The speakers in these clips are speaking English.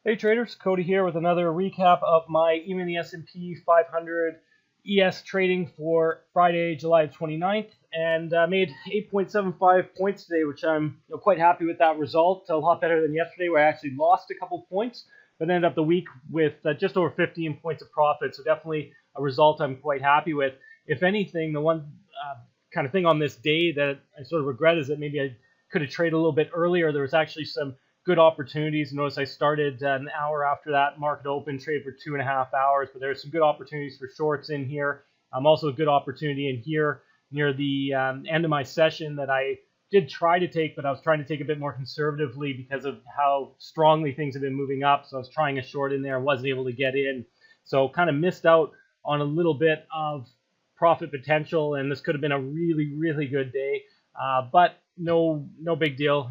Hey traders, Cody here with another recap of my Emini S&P 500 ES trading for Friday, July 29th, and made 8.75 points today, which I'm quite happy with that result. A lot better than yesterday, where I actually lost a couple points, but ended up the week with just over 15 points of profit. So definitely a result I'm quite happy with. If anything, the one kind of thing on this day that I sort of regret is that maybe I could have traded a little bit earlier. There was actually some good opportunities. Notice I started an hour after that market open, trade for 2.5 hours, but there's some good opportunities for shorts in here. Also a good opportunity in here near the end of my session that I did try to take, but I was trying to take a bit more conservatively because of how strongly things have been moving up. So I was trying a short in there, wasn't able to get in. So kind of missed out on a little bit of profit potential, and this could have been a really, really good day. But no big deal.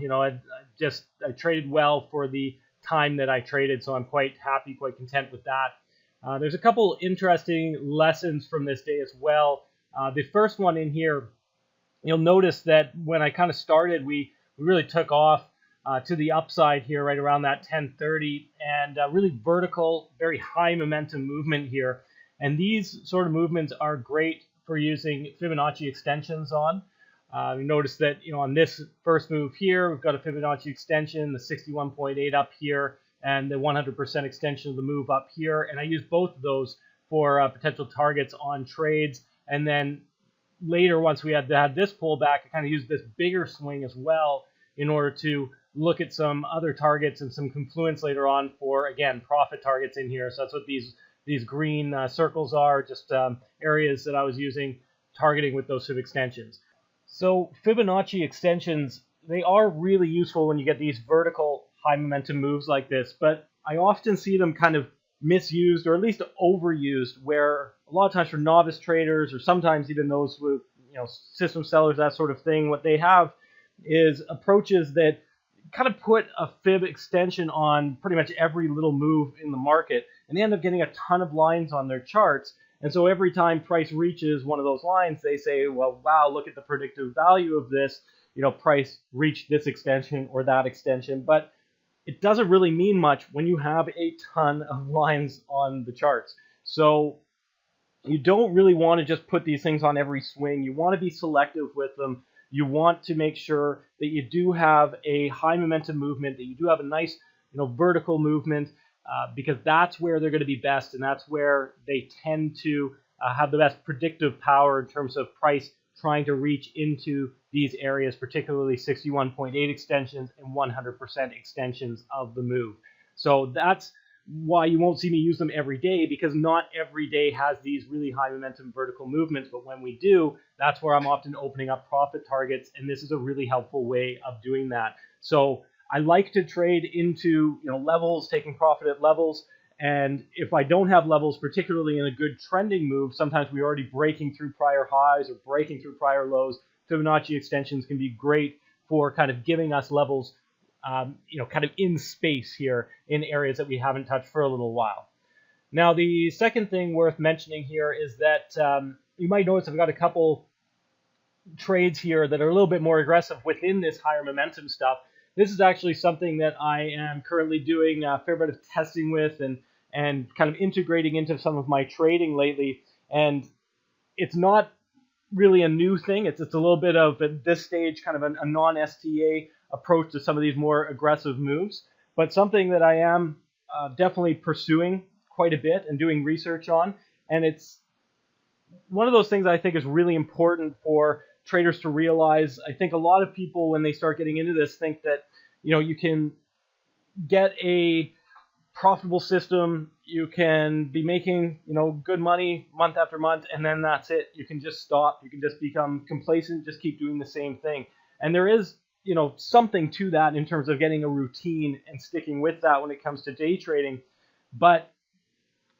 I traded well for the time that I traded, so I'm quite happy, quite content with that. There's a couple interesting lessons from this day as well. The first one in here, you'll notice that when I kind of started, we really took off to the upside here right around that 1030, and really vertical, very high momentum movement here. And these sort of movements are great for using Fibonacci extensions on. You notice that on this first move here, we've got a Fibonacci extension, the 61.8 up here, and the 100% extension of the move up here. And I use both of those for potential targets on trades. And then later, once we had this pullback, I kind of used this bigger swing as well in order to look at some other targets and some confluence later on for, again, profit targets in here. So that's what these green circles are, just areas that I was using targeting with those Fib extensions. So Fibonacci extensions, they are really useful when you get these vertical high momentum moves like this, but I often see them kind of misused or at least overused, where a lot of times for novice traders or sometimes even those with system sellers, that sort of thing, what they have is approaches that kind of put a Fib extension on pretty much every little move in the market, and they end up getting a ton of lines on their charts. And so every time price reaches one of those lines, they say, well, wow, look at the predictive value of this. Price reached this extension or that extension. But it doesn't really mean much when you have a ton of lines on the charts. So you don't really want to just put these things on every swing. You want to be selective with them. You want to make sure that you do have a high momentum movement, that you do have a nice vertical movement, because that's where they're going to be best, and that's where they tend to have the best predictive power in terms of price trying to reach into these areas, particularly 61.8 extensions and 100% extensions of the move. So that's why you won't see me use them every day, because not every day has these really high momentum vertical movements, but when we do, that's where I'm often opening up profit targets, and this is a really helpful way of doing that. So I like to trade into levels, taking profit at levels, and if I don't have levels, particularly in a good trending move, sometimes we're already breaking through prior highs or breaking through prior lows. Fibonacci extensions can be great for kind of giving us levels, kind of in space here in areas that we haven't touched for a little while. Now, the second thing worth mentioning here is that you might notice I've got a couple trades here that are a little bit more aggressive within this higher momentum stuff. This is actually something that I am currently doing a fair bit of testing with and kind of integrating into some of my trading lately. And it's not really a new thing. It's a little bit of, at this stage, kind of a non-STA approach to some of these more aggressive moves, but something that I am definitely pursuing quite a bit and doing research on. And it's one of those things I think is really important for traders to realize. I think a lot of people, when they start getting into this, think that you can get a profitable system, you can be making good money month after month, and then that's it. You can just stop. You can just become complacent, just keep doing the same thing. And there is something to that in terms of getting a routine and sticking with that when it comes to day trading. But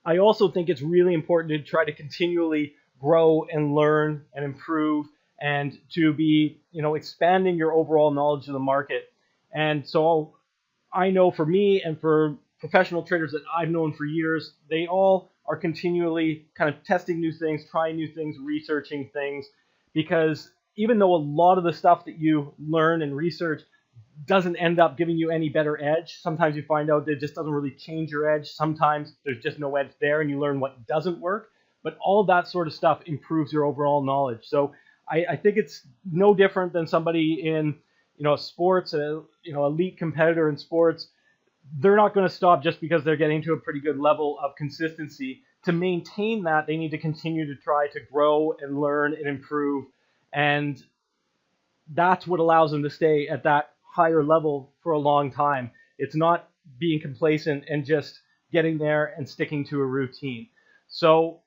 I also think it's really important to try to continually grow and learn and improve, and to be expanding your overall knowledge of the market. And so I know for me and for professional traders that I've known for years, they all are continually kind of testing new things, trying new things, researching things, because even though a lot of the stuff that you learn and research doesn't end up giving you any better edge. Sometimes you find out that it just doesn't really change your edge. Sometimes there's just no edge there and you learn what doesn't work. But all of that sort of stuff improves your overall knowledge. So I think it's no different than somebody in sports, elite competitor in sports. They're not going to stop just because they're getting to a pretty good level of consistency. To maintain that, they need to continue to try to grow and learn and improve. And that's what allows them to stay at that higher level for a long time. It's not being complacent and just getting there and sticking to a routine. So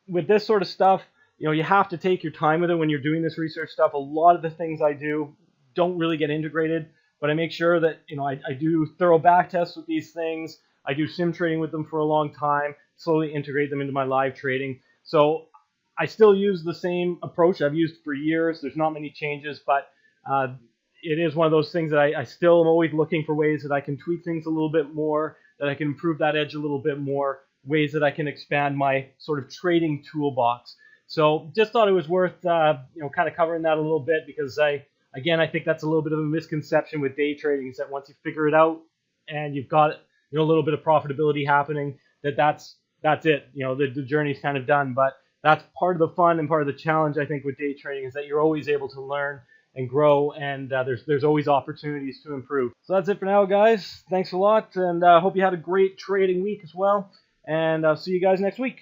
with this sort of stuff, you have to take your time with it when you're doing this research stuff. A lot of the things I do don't really get integrated, but I make sure that I do thorough back tests with these things. I do sim trading with them for a long time, slowly integrate them into my live trading. So I still use the same approach I've used for years. There's not many changes, but it is one of those things that I still am always looking for ways that I can tweak things a little bit more, that I can improve that edge a little bit more, ways that I can expand my sort of trading toolbox. So just thought it was worth kind of covering that a little bit, because I think that's a little bit of a misconception with day trading, is that once you figure it out and you've got a little bit of profitability happening, that's it. The journey's kind of done. But that's part of the fun and part of the challenge, I think, with day trading, is that you're always able to learn and grow, and there's always opportunities to improve. So that's it for now, guys. Thanks a lot, and I hope you had a great trading week as well, and I'll see you guys next week.